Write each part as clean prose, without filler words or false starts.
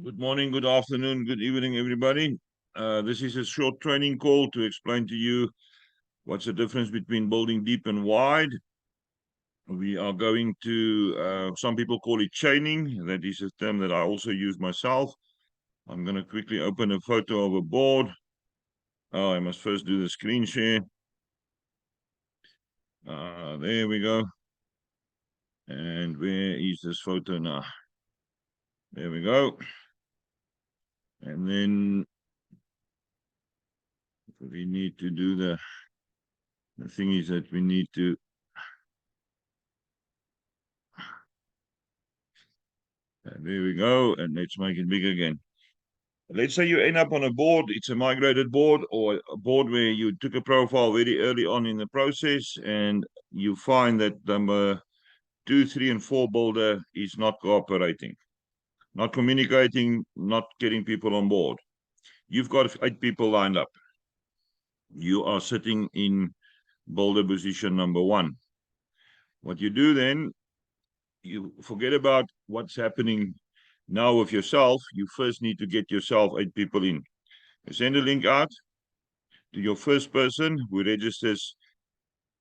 Good morning, good afternoon, good evening, everybody. This is a short training call to explain to you what's the difference between building deep and wide. We are going to, some people call it chaining. That is a term that I also use myself. I'm going to quickly open a photo of a board. Oh, I must first do the screen share. There we go. And where is this photo now? There we go. And then we need to do the thing is that we need to there we go, and let's make it big again. Let's say you end up on a board, it's a migrated board or a board where you took a profile very early on in the process and you find that number 2, 3, and 4 builder is not cooperating, not communicating, not getting people on board. You've got 8 people lined up. You are sitting in builder position number 1. What you do then, you forget about what's happening now with yourself. You first need to get yourself 8 people in. You send a link out to your first person who registers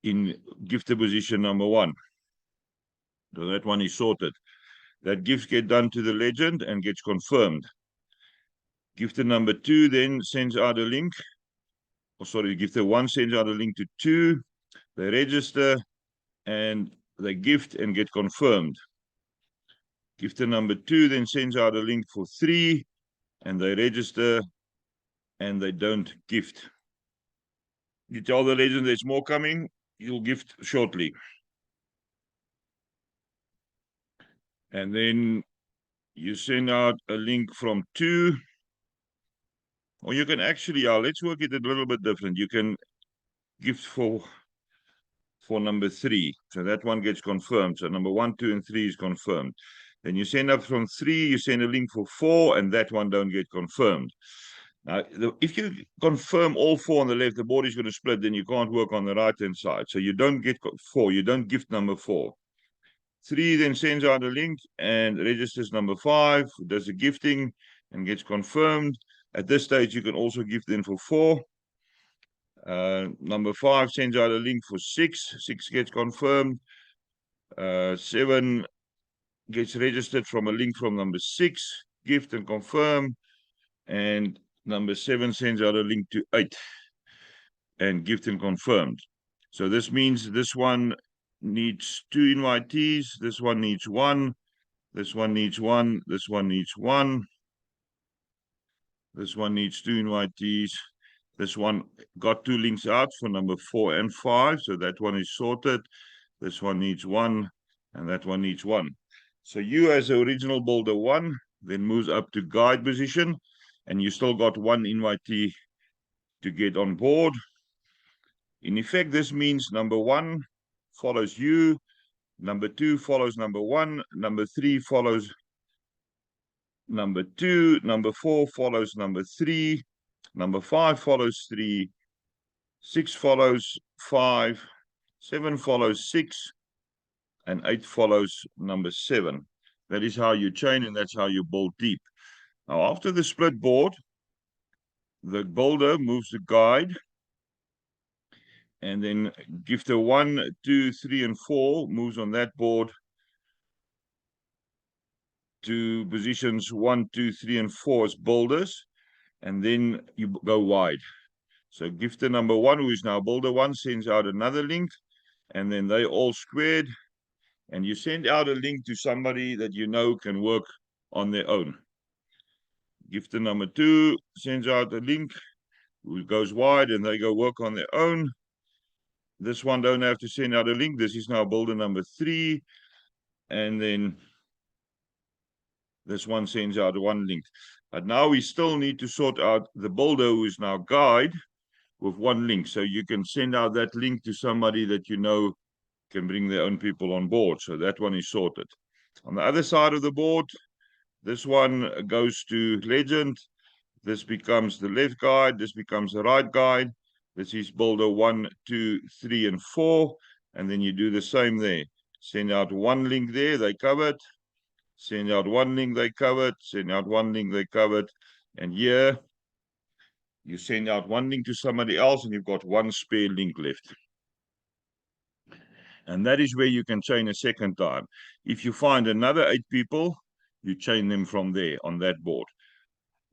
in gifter position number 1. So that one is sorted. That gift gets done to the legend and gets confirmed. Gifter number 2 then sends out a link. Gifter 1 sends out a link to 2. They register and they gift and get confirmed. Gifter number 2 then sends out a link for 3 and they register and they don't gift. You tell the legend there's more coming, you'll gift shortly. And then you send out a link from 2, or you can actually, let's work it a little bit different. You can gift for number 3. So that one gets confirmed. So number 1, 2, and 3 is confirmed. Then you send up from 3, you send a link for 4, and that one don't get confirmed. Now, if you confirm all 4 on the left, the board is going to split, then you can't work on the right-hand side. So you don't get 4, you don't gift number 4. 3 then sends out a link and registers number 5, does the gifting and gets confirmed. At this stage, you can also gift in for 4. Number 5 sends out a link for 6. 6 gets confirmed. 7 gets registered from a link from number 6, gift and confirm. And number 7 sends out a link to 8 and gift and confirmed. So this means this one needs 2 invitees. This one needs 1. This one needs 1. This one needs 1. This one needs 2 invitees. This one got 2 links out for number 4 and 5. So that one is sorted. This one needs 1. And that one needs 1. So you as the original builder 1 then moves up to guide position. And you still got 1 invitee to get on board. In effect, this means number 1 follows you. Number 2 follows number 1. Number 3 follows number 2. Number 4 follows number 3. Number 5 follows 3. 6 follows 5. 7 follows 6. And 8 follows number 7. That is how you chain, and that's how you build deep. Now, after the split board, the builder moves the guide. And then gifter 1, 2, 3, and 4 moves on that board to positions 1, 2, 3, and 4 as builders, and then you go wide. So gifter number 1, who is now builder 1, sends out another link, and then they all squared, and you send out a link to somebody that you know can work on their own. Gifter number 2 sends out a link, who goes wide, and they go work on their own. This one don't have to send out a link. This is now builder number 3, and then this one sends out 1 link. But now we still need to sort out the builder who is now guide with 1 link. So you can send out that link to somebody that you know can bring their own people on board. So that one is sorted. On the other side of the board, this one goes to legend. This becomes the left guide. This becomes the right guide. This is builder 1, 2, 3, and 4. And then you do the same there. Send out 1 link there. They covered. Send out one link, they covered. Send out one link, they covered. And here, you send out one link to somebody else and you've got one spare link left. And that is where you can chain a second time. If you find another 8 people, you chain them from there on that board.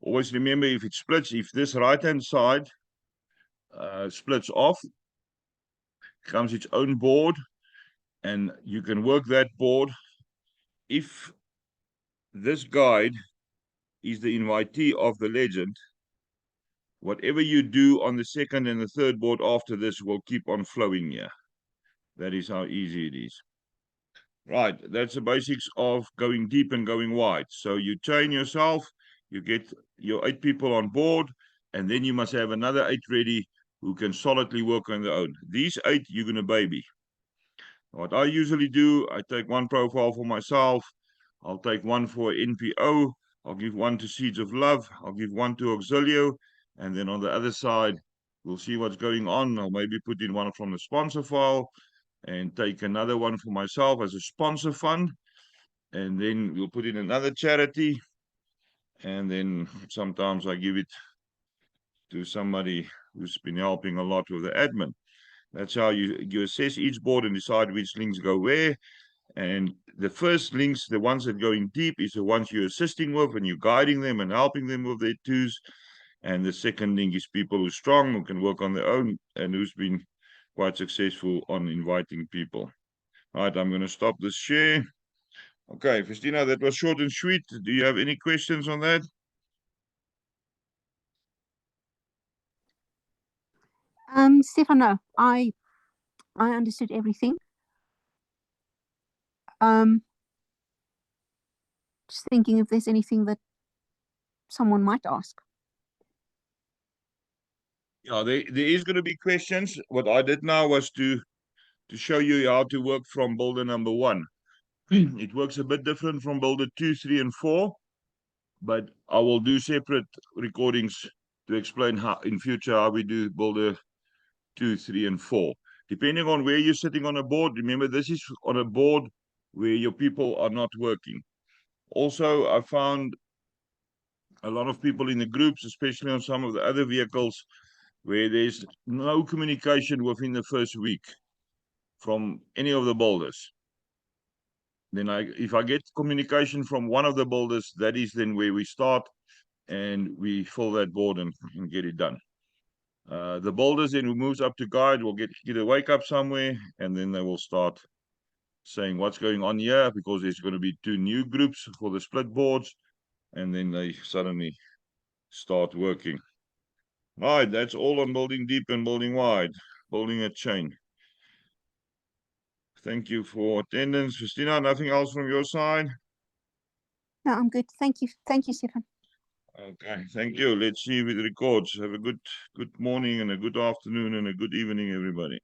Always remember, if it splits, if this right-hand side splits off, comes its own board, and you can work that board. If this guide is the invitee of the legend, whatever you do on the second and the third board after this will keep on flowing here. That is how easy it is. Right, that's the basics of going deep and going wide. So you chain yourself, you get your 8 people on board, and then you must have another 8 ready who can solidly work on their own. These 8 you're going to baby. What I usually do, I take one profile for myself, I'll take one for NPO, I'll give one to Seeds of Love, I'll give one to Auxilio, and then on the other side, we'll see what's going on. I'll maybe put in one from the sponsor file and take another one for myself as a sponsor fund, and then we'll put in another charity, and then sometimes I give it to somebody who's been helping a lot with the admin. That's how you assess each board and decide which links go where. And the first links, the ones that go in deep, is the ones you're assisting with and you're guiding them and helping them with their twos. And the second link is people who are strong, who can work on their own, and who's been quite successful on inviting people. All right, I'm going to stop this share. Okay, Festina, that was short and sweet. Do you have any questions on that? Stefan, no, I understood everything. Just thinking if there's anything that someone might ask. Yeah, there is going to be questions. What I did now was to show you how to work from builder number 1. It works a bit different from builder 2, 3, and 4, but I will do separate recordings to explain how in future how we do builder 2, 3, and 4. Depending on where you're sitting on a board, remember this is on a board where your people are not working. Also, I found a lot of people in the groups, especially on some of the other vehicles, where there's no communication within the first week from any of the builders. Then if I get communication from one of the builders, that is then where we start and we fill that board and get it done. The builders then who moves up to guide will get a wake up somewhere, and then they will start saying what's going on here, because there's going to be 2 new groups for the split boards, and then they suddenly start working. All right, that's all on building deep and building wide, building a chain. Thank you for attendance. Christina, nothing else from your side? No, I'm good. Thank you. Thank you, Stefan. Okay, thank you. Let's see if it records. Have a good morning and a good afternoon and a good evening, everybody.